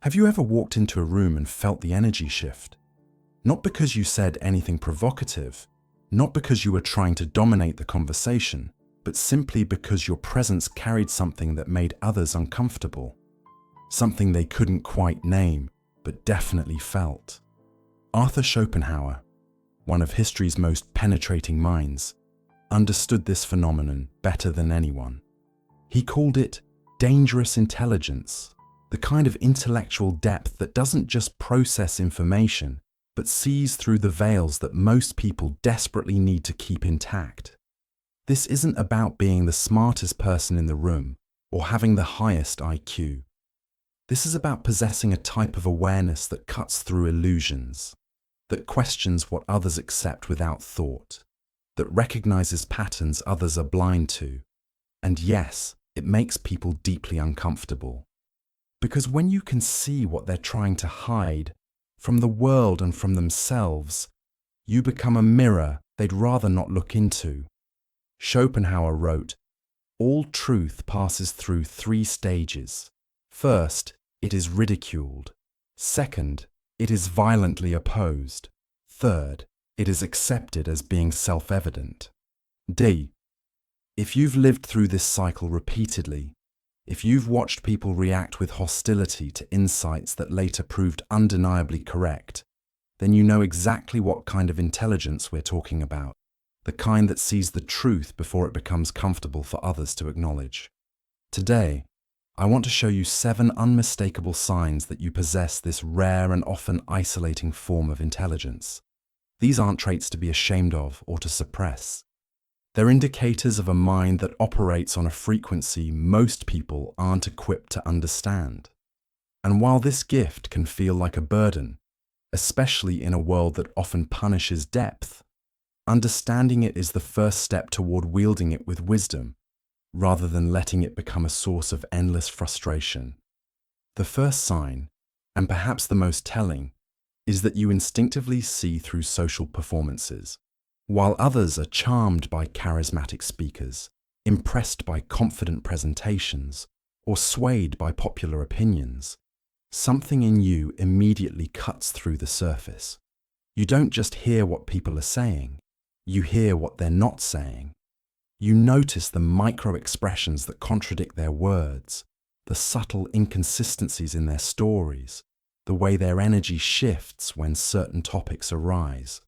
Have you ever walked into a room and felt the energy shift? Not because you said anything provocative, not because you were trying to dominate the conversation, but simply because your presence carried something that made others uncomfortable. Something they couldn't quite name, but definitely felt. Arthur Schopenhauer, one of history's most penetrating minds, understood this phenomenon better than anyone. He called it dangerous intelligence. The kind of intellectual depth that doesn't just process information, but sees through the veils that most people desperately need to keep intact. This isn't about being the smartest person in the room or having the highest IQ. This is about possessing a type of awareness that cuts through illusions, that questions what others accept without thought, that recognizes patterns others are blind to, and yes, it makes people deeply uncomfortable. Because when you can see what they're trying to hide from the world and from themselves, you become a mirror they'd rather not look into. Schopenhauer wrote, "All truth passes through 3 stages. First, it is ridiculed. Second, it is violently opposed. Third, it is accepted as being self-evident." D. If you've lived through this cycle repeatedly, if you've watched people react with hostility to insights that later proved undeniably correct, then you know exactly what kind of intelligence we're talking about, the kind that sees the truth before it becomes comfortable for others to acknowledge. Today, I want to show you 7 unmistakable signs that you possess this rare and often isolating form of intelligence. These aren't traits to be ashamed of or to suppress. They're indicators of a mind that operates on a frequency most people aren't equipped to understand. And while this gift can feel like a burden, especially in a world that often punishes depth, understanding it is the first step toward wielding it with wisdom, rather than letting it become a source of endless frustration. The first sign, and perhaps the most telling, is that you instinctively see through social performances. While others are charmed by charismatic speakers, impressed by confident presentations, or swayed by popular opinions, something in you immediately cuts through the surface. You don't just hear what people are saying, you hear what they're not saying. You notice the micro-expressions that contradict their words, the subtle inconsistencies in their stories, the way their energy shifts when certain topics arise.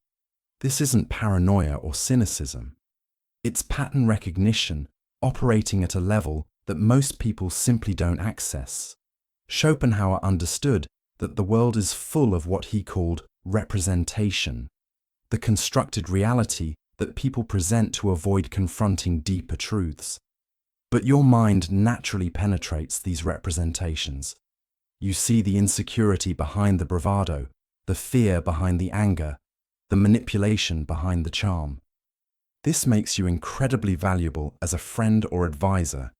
This isn't paranoia or cynicism. It's pattern recognition operating at a level that most people simply don't access. Schopenhauer understood that the world is full of what he called representation, the constructed reality that people present to avoid confronting deeper truths. But your mind naturally penetrates these representations. You see the insecurity behind the bravado, the fear behind the anger, the manipulation behind the charm. This makes you incredibly valuable as a friend or advisor,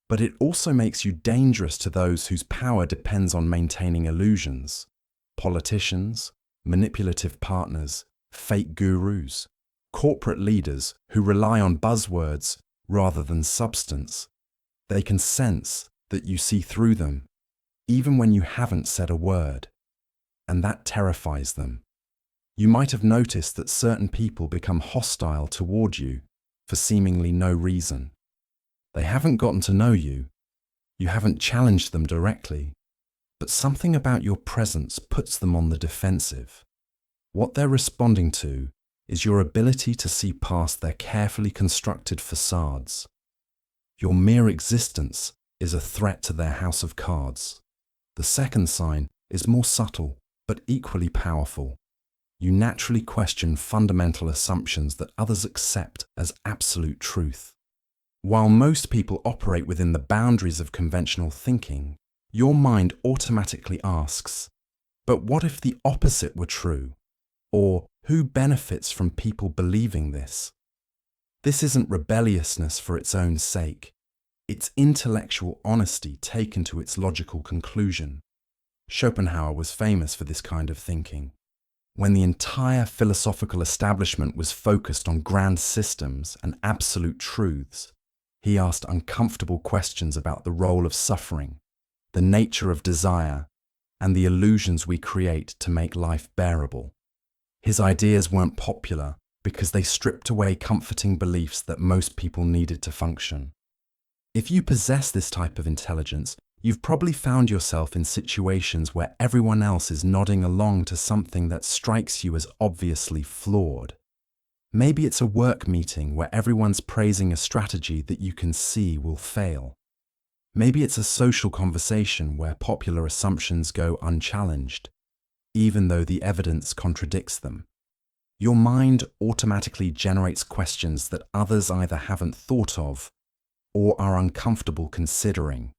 but it also makes you dangerous to those whose power depends on maintaining illusions. Politicians, manipulative partners, fake gurus, corporate leaders who rely on buzzwords rather than substance. They can sense that you see through them, even when you haven't said a word, and that terrifies them. You might have noticed that certain people become hostile toward you for seemingly no reason. They haven't gotten to know you. You haven't challenged them directly, but something about your presence puts them on the defensive. What they're responding to is your ability to see past their carefully constructed facades. Your mere existence is a threat to their house of cards. The second sign is more subtle, but equally powerful. You naturally question fundamental assumptions that others accept as absolute truth. While most people operate within the boundaries of conventional thinking, your mind automatically asks, but what if the opposite were true? Or who benefits from people believing this? This isn't rebelliousness for its own sake. It's intellectual honesty taken to its logical conclusion. Schopenhauer was famous for this kind of thinking. When the entire philosophical establishment was focused on grand systems and absolute truths, he asked uncomfortable questions about the role of suffering, the nature of desire, and the illusions we create to make life bearable. His ideas weren't popular because they stripped away comforting beliefs that most people needed to function. If you possess this type of intelligence, you've probably found yourself in situations where everyone else is nodding along to something that strikes you as obviously flawed. Maybe it's a work meeting where everyone's praising a strategy that you can see will fail. Maybe it's a social conversation where popular assumptions go unchallenged, even though the evidence contradicts them. Your mind automatically generates questions that others either haven't thought of or are uncomfortable considering.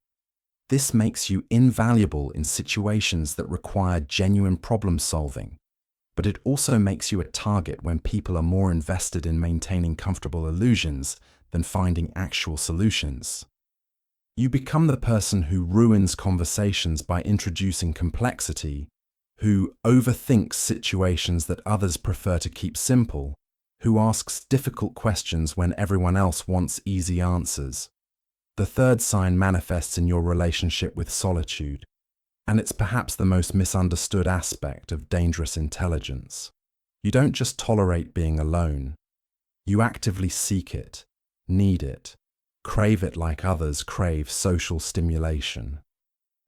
This makes you invaluable in situations that require genuine problem solving, but it also makes you a target when people are more invested in maintaining comfortable illusions than finding actual solutions. You become the person who ruins conversations by introducing complexity, who overthinks situations that others prefer to keep simple, who asks difficult questions when everyone else wants easy answers. The third sign manifests in your relationship with solitude, and it's perhaps the most misunderstood aspect of dangerous intelligence. You don't just tolerate being alone. You actively seek it, need it, crave it like others crave social stimulation.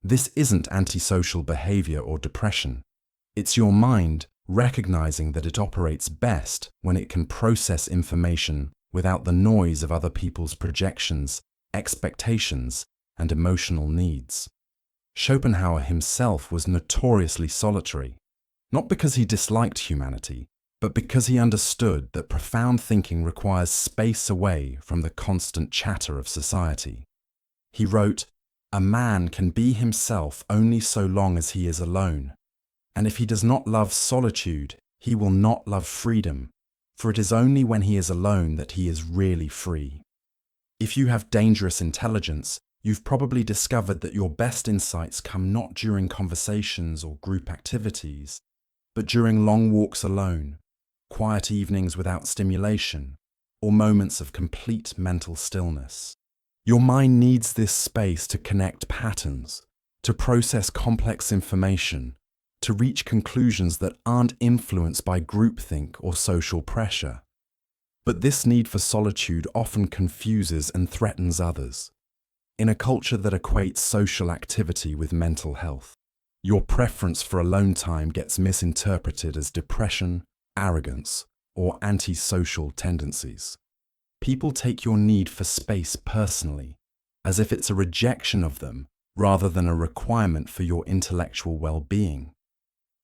This isn't antisocial behavior or depression. It's your mind recognizing that it operates best when it can process information without the noise of other people's projections, expectations, and emotional needs. Schopenhauer himself was notoriously solitary, not because he disliked humanity, but because he understood that profound thinking requires space away from the constant chatter of society. He wrote, "A man can be himself only so long as he is alone, and if he does not love solitude, he will not love freedom, for it is only when he is alone that he is really free." If you have dangerous intelligence, you've probably discovered that your best insights come not during conversations or group activities, but during long walks alone, quiet evenings without stimulation, or moments of complete mental stillness. Your mind needs this space to connect patterns, to process complex information, to reach conclusions that aren't influenced by groupthink or social pressure. But this need for solitude often confuses and threatens others. In a culture that equates social activity with mental health, your preference for alone time gets misinterpreted as depression, arrogance, or antisocial tendencies. People take your need for space personally, as if it's a rejection of them rather than a requirement for your intellectual well-being.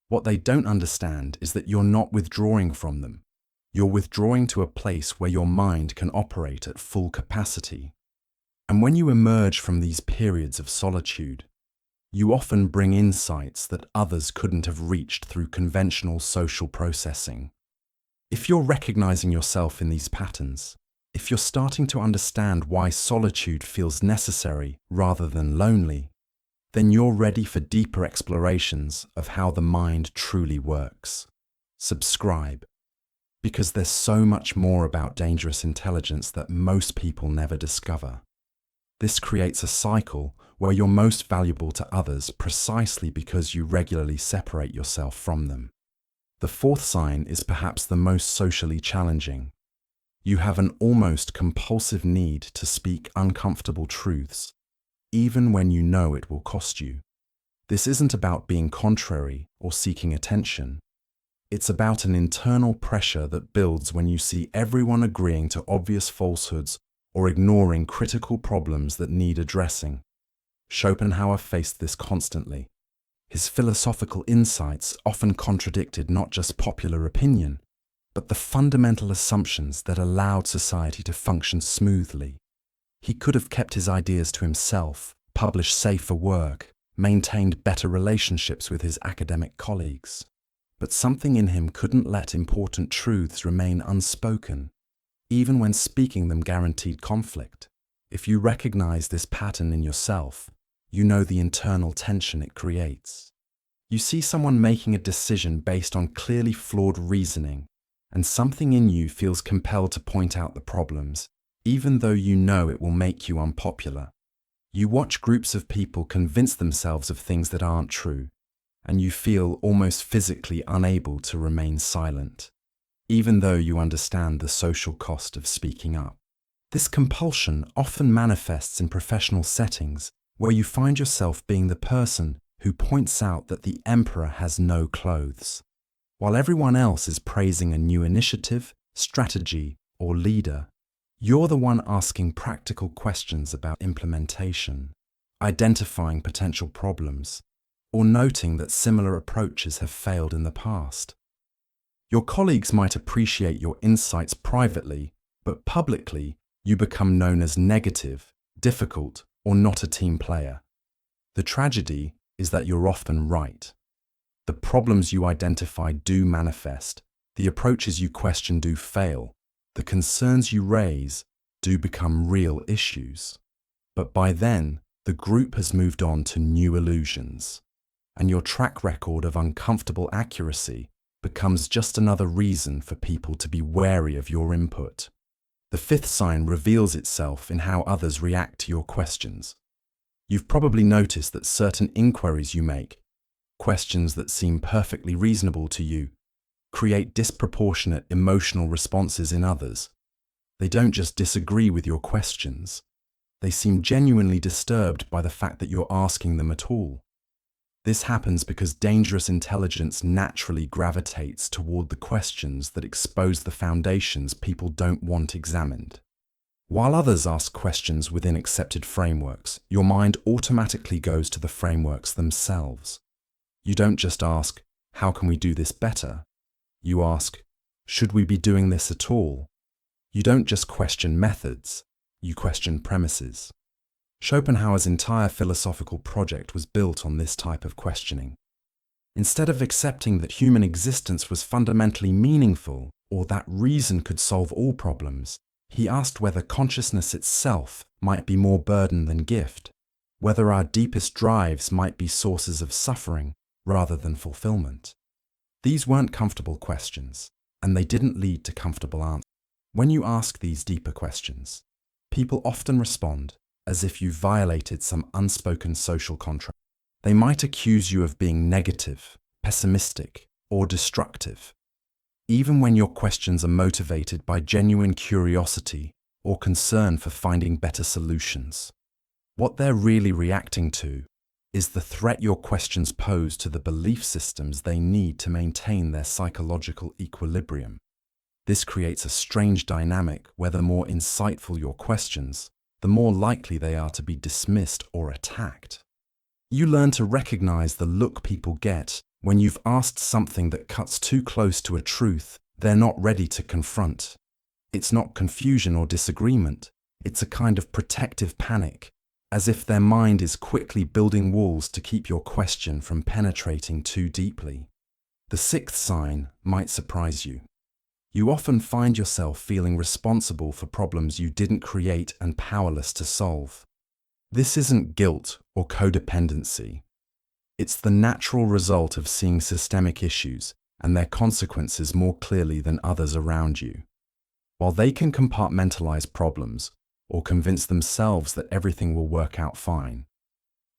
What they don't understand is that you're not withdrawing from them. You're withdrawing to a place where your mind can operate at full capacity. And when you emerge from these periods of solitude, you often bring insights that others couldn't have reached through conventional social processing. If you're recognizing yourself in these patterns, if you're starting to understand why solitude feels necessary rather than lonely, then you're ready for deeper explorations of how the mind truly works. Subscribe, because there's so much more about dangerous intelligence that most people never discover. This creates a cycle where you're most valuable to others precisely because you regularly separate yourself from them. The fourth sign is perhaps the most socially challenging. You have an almost compulsive need to speak uncomfortable truths, even when you know it will cost you. This isn't about being contrary or seeking attention. It's about an internal pressure that builds when you see everyone agreeing to obvious falsehoods or ignoring critical problems that need addressing. Schopenhauer faced this constantly. His philosophical insights often contradicted not just popular opinion, but the fundamental assumptions that allowed society to function smoothly. He could have kept his ideas to himself, published safer work, maintained better relationships with his academic colleagues. But something in him couldn't let important truths remain unspoken, even when speaking them guaranteed conflict. If you recognize this pattern in yourself, you know the internal tension it creates. You see someone making a decision based on clearly flawed reasoning, and something in you feels compelled to point out the problems, even though you know it will make you unpopular. You watch groups of people convince themselves of things that aren't true, and you feel almost physically unable to remain silent, even though you understand the social cost of speaking up. This compulsion often manifests in professional settings where you find yourself being the person who points out that the emperor has no clothes. While everyone else is praising a new initiative, strategy, or leader, you're the one asking practical questions about implementation, identifying potential problems, or noting that similar approaches have failed in the past. Your colleagues might appreciate your insights privately, but publicly, you become known as negative, difficult, or not a team player. The tragedy is that you're often right. The problems you identify do manifest, the approaches you question do fail, the concerns you raise do become real issues. But by then, the group has moved on to new illusions, and your track record of uncomfortable accuracy becomes just another reason for people to be wary of your input. The fifth sign reveals itself in how others react to your questions. You've probably noticed that certain inquiries you make, questions that seem perfectly reasonable to you, create disproportionate emotional responses in others. They don't just disagree with your questions. They seem genuinely disturbed by the fact that you're asking them at all. This happens because dangerous intelligence naturally gravitates toward the questions that expose the foundations people don't want examined. While others ask questions within accepted frameworks, your mind automatically goes to the frameworks themselves. You don't just ask, "How can we do this better?" You ask, "Should we be doing this at all?" You don't just question methods, you question premises. Schopenhauer's entire philosophical project was built on this type of questioning. Instead of accepting that human existence was fundamentally meaningful or that reason could solve all problems, he asked whether consciousness itself might be more burden than gift, whether our deepest drives might be sources of suffering rather than fulfillment. These weren't comfortable questions, and they didn't lead to comfortable answers. When you ask these deeper questions, people often respond as if you violated some unspoken social contract. They might accuse you of being negative, pessimistic, or destructive, even when your questions are motivated by genuine curiosity or concern for finding better solutions. What they're really reacting to is the threat your questions pose to the belief systems they need to maintain their psychological equilibrium. This creates a strange dynamic where the more insightful your questions, the more likely they are to be dismissed or attacked. You learn to recognize the look people get when you've asked something that cuts too close to a truth they're not ready to confront. It's not confusion or disagreement, it's a kind of protective panic, as if their mind is quickly building walls to keep your question from penetrating too deeply. The sixth sign might surprise you. You often find yourself feeling responsible for problems you didn't create and powerless to solve. This isn't guilt or codependency. It's the natural result of seeing systemic issues and their consequences more clearly than others around you. While they can compartmentalize problems or convince themselves that everything will work out fine,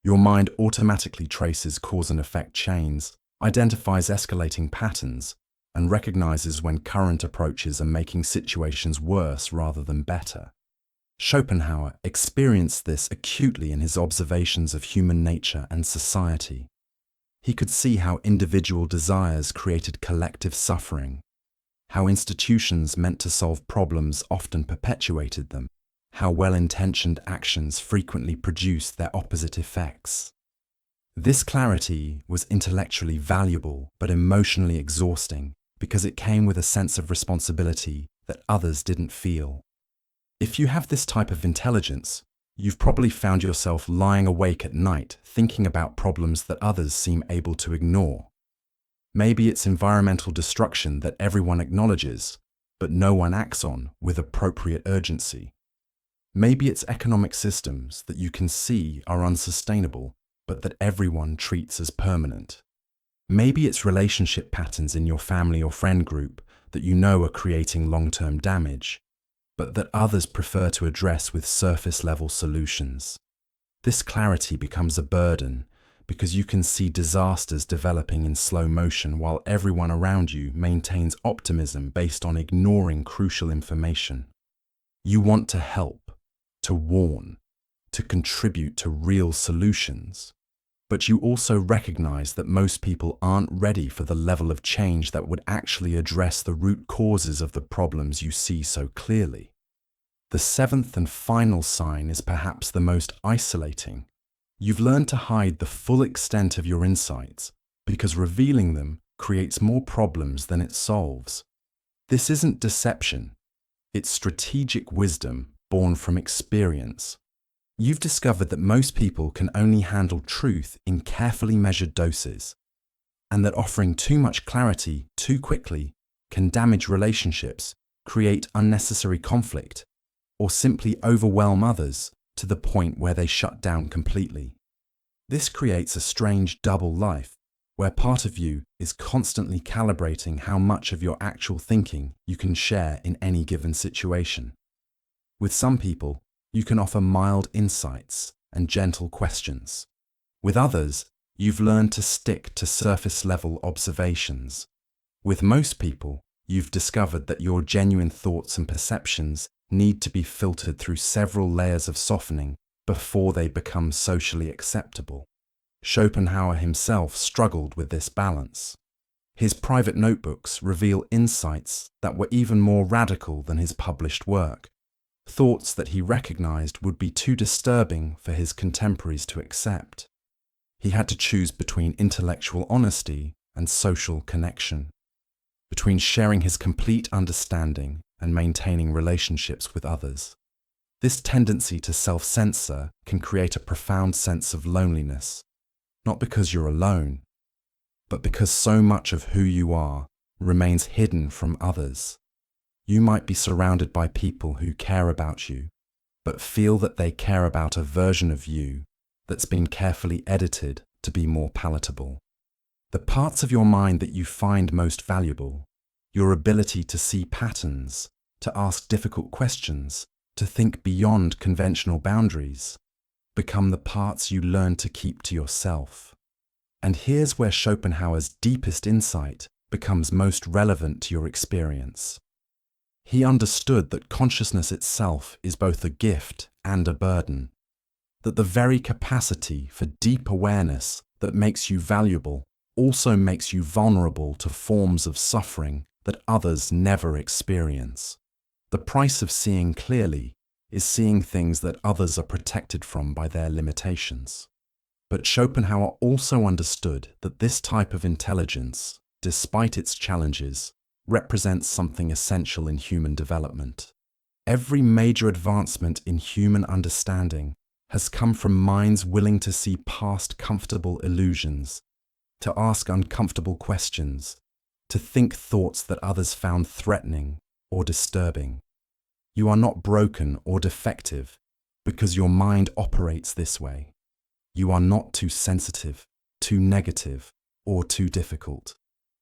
your mind automatically traces cause and effect chains, identifies escalating patterns, and recognizes when current approaches are making situations worse rather than better. Schopenhauer experienced this acutely in his observations of human nature and society. He could see how individual desires created collective suffering, how institutions meant to solve problems often perpetuated them, how well-intentioned actions frequently produced their opposite effects. This clarity was intellectually valuable but emotionally exhausting because it came with a sense of responsibility that others didn't feel. If you have this type of intelligence, you've probably found yourself lying awake at night thinking about problems that others seem able to ignore. Maybe it's environmental destruction that everyone acknowledges, but no one acts on with appropriate urgency. Maybe it's economic systems that you can see are unsustainable, but that everyone treats as permanent. Maybe it's relationship patterns in your family or friend group that you know are creating long-term damage, but that others prefer to address with surface-level solutions. This clarity becomes a burden because you can see disasters developing in slow motion while everyone around you maintains optimism based on ignoring crucial information. You want to help, to warn, to contribute to real solutions. But you also recognize that most people aren't ready for the level of change that would actually address the root causes of the problems you see so clearly. The seventh and final sign is perhaps the most isolating. You've learned to hide the full extent of your insights because revealing them creates more problems than it solves. This isn't deception. It's strategic wisdom born from experience. You've discovered that most people can only handle truth in carefully measured doses, and that offering too much clarity too quickly can damage relationships, create unnecessary conflict, or simply overwhelm others to the point where they shut down completely. This creates a strange double life, where part of you is constantly calibrating how much of your actual thinking you can share in any given situation. With some people, you can offer mild insights and gentle questions. With others, you've learned to stick to surface-level observations. With most people, you've discovered that your genuine thoughts and perceptions need to be filtered through several layers of softening before they become socially acceptable. Schopenhauer himself struggled with this balance. His private notebooks reveal insights that were even more radical than his published work, thoughts that he recognized would be too disturbing for his contemporaries to accept. He had to choose between intellectual honesty and social connection, between sharing his complete understanding and maintaining relationships with others. This tendency to self-censor can create a profound sense of loneliness, not because you're alone, but because so much of who you are remains hidden from others. You might be surrounded by people who care about you, but feel that they care about a version of you that's been carefully edited to be more palatable. The parts of your mind that you find most valuable, your ability to see patterns, to ask difficult questions, to think beyond conventional boundaries, become the parts you learn to keep to yourself. And here's where Schopenhauer's deepest insight becomes most relevant to your experience. He understood that consciousness itself is both a gift and a burden, that the very capacity for deep awareness that makes you valuable also makes you vulnerable to forms of suffering that others never experience. The price of seeing clearly is seeing things that others are protected from by their limitations. But Schopenhauer also understood that this type of intelligence, despite its challenges, represents something essential in human development. Every major advancement in human understanding has come from minds willing to see past comfortable illusions, to ask uncomfortable questions, to think thoughts that others found threatening or disturbing. You are not broken or defective because your mind operates this way. You are not too sensitive, too negative, or too difficult.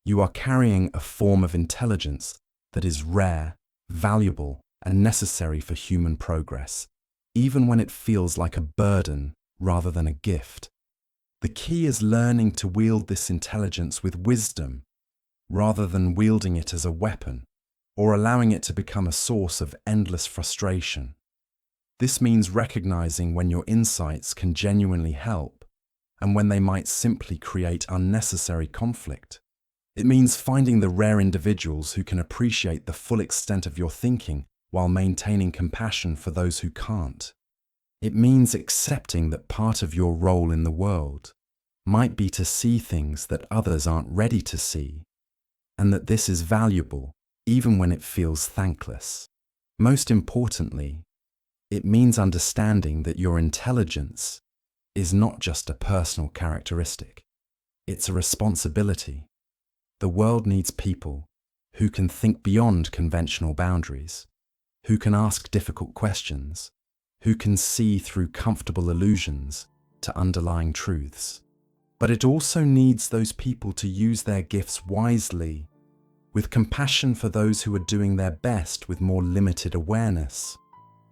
You are carrying a form of intelligence that is rare, valuable, and necessary for human progress, even when it feels like a burden rather than a gift. The key is learning to wield this intelligence with wisdom, rather than wielding it as a weapon, or allowing it to become a source of endless frustration. This means recognizing when your insights can genuinely help, and when they might simply create unnecessary conflict. It means finding the rare individuals who can appreciate the full extent of your thinking while maintaining compassion for those who can't. It means accepting that part of your role in the world might be to see things that others aren't ready to see, and that this is valuable even when it feels thankless. Most importantly, it means understanding that your intelligence is not just a personal characteristic, it's a responsibility. The world needs people who can think beyond conventional boundaries, who can ask difficult questions, who can see through comfortable illusions to underlying truths. But it also needs those people to use their gifts wisely, with compassion for those who are doing their best with more limited awareness.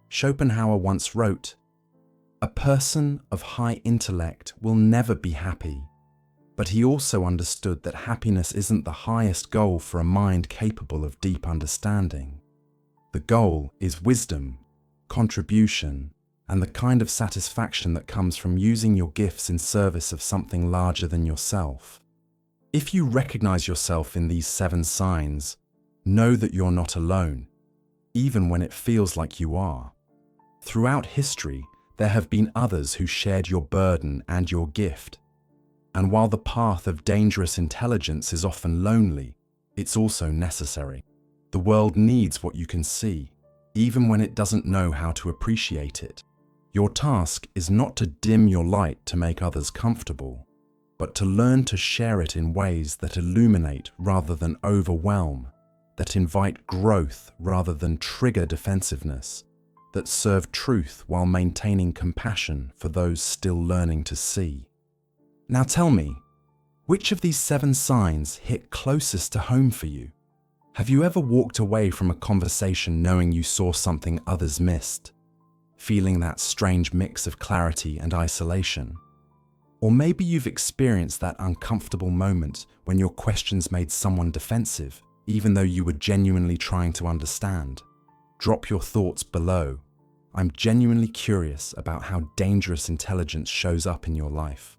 Schopenhauer once wrote, A person of high intellect will never be happy, but he also understood that happiness isn't the highest goal for a mind capable of deep understanding. The goal is wisdom, contribution, and the kind of satisfaction that comes from using your gifts in service of something larger than yourself. If you recognize yourself in these 7 signs, know that you're not alone, even when it feels like you are. Throughout history, there have been others who shared your burden and your gift. And while the path of dangerous intelligence is often lonely, it's also necessary. The world needs what you can see, even when it doesn't know how to appreciate it. Your task is not to dim your light to make others comfortable, but to learn to share it in ways that illuminate rather than overwhelm, that invite growth rather than trigger defensiveness, that serve truth while maintaining compassion for those still learning to see. Now tell me, which of these 7 signs hit closest to home for you? Have you ever walked away from a conversation knowing you saw something others missed, feeling that strange mix of clarity and isolation? Or maybe you've experienced that uncomfortable moment when your questions made someone defensive, even though you were genuinely trying to understand. Drop your thoughts below. I'm genuinely curious about how dangerous intelligence shows up in your life.